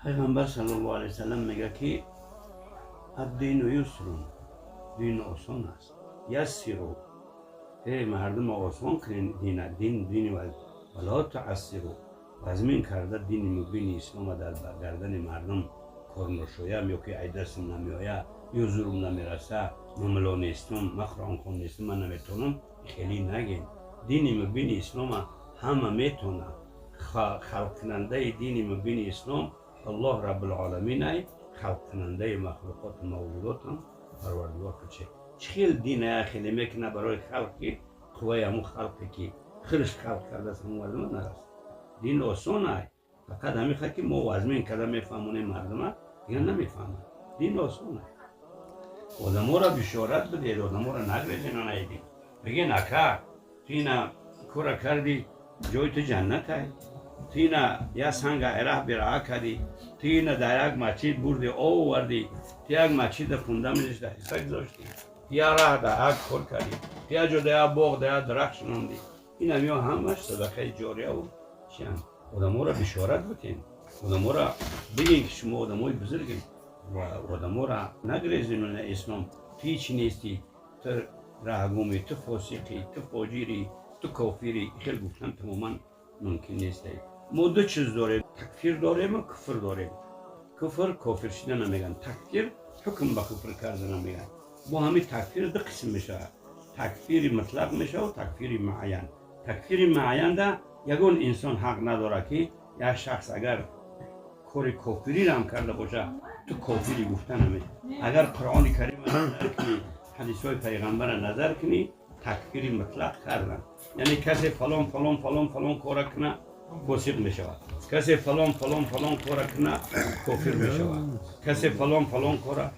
پیغمبر صلی الله علیه وسلم میگه که الدین یسرون، دین آسان است. یسرو، مردم آسان کنین دین ولا تعسرو، وزمین کرده دین مبین اسلام در گردن مردم کار نشویم، یا که ای دستم نمیآید یا زورم نمیرسه، مملو نیستم، مخران خون نیستم، من نمیتونم. خیلی نگین. دین مبین اسلام همه میتونه. خلق کننده دین مبین اسلام الله رب العالمین ای، خلق کننده مخلوقات موجودات هم پروردگار که چه دین خیلی میکنه برای خلقی قوی همون خلقی که خیلیش خلق کرده است همون مردم نرست. دین آسان ای، فقط همین خواهد که ما وزمین کده میفهمونه مردم یا نمیفهمون. دین آسان ای. آدم ها را بشارت بدید، آدم ها را نگریزین و نیدید. بگین اکا تو اینا کورا کردی جای تو جنت ای، تو اینا یا سنگ ایره برا کردی، تو اینا در یک مسجد بردی او وردی، تو یک مسجد خونده میزش در حسا گذاشتی، یا راه در یک کار کردی، یا جو در یک باغ در یک درخت شنوندی. این همیا همش صدقه جاریه و چیان. آدم ها را بشارت بتین، آدم ها را بگین که شما آدم های بزرگین و آدم ها را نگریزین و اسلام تو هیچی نیستی، تو رهگومی، تو فاسقی، تو فاجری، تو کافری. خیلی گفتن تماما ممکن نیست. ما دو چیز داریم، تکفیر داریم و کفر داریم. کفر کافر شدن نمیگن، تکفیر حکم به کفر کردن نمیگن. با همین تکفیر دو قسم میشه، تکفیر مطلق میشه و تکفیر معین. تکفیر معین ده یگون انسان حق نداره که یک شخص اگر کار کافری را هم کرده باشه تو کافری گفتن نمیشه. اگر قرآن کریم نظر کنی، حدیث های پیغمبر نظر کنی، تکفیر مطلق کردن. یعنی کسی فلان فلان فلان فلان کار کنه فاسق می شود، کسی فلان فلان فلان کار کنه کافر می شود، کسی فلان فلان کار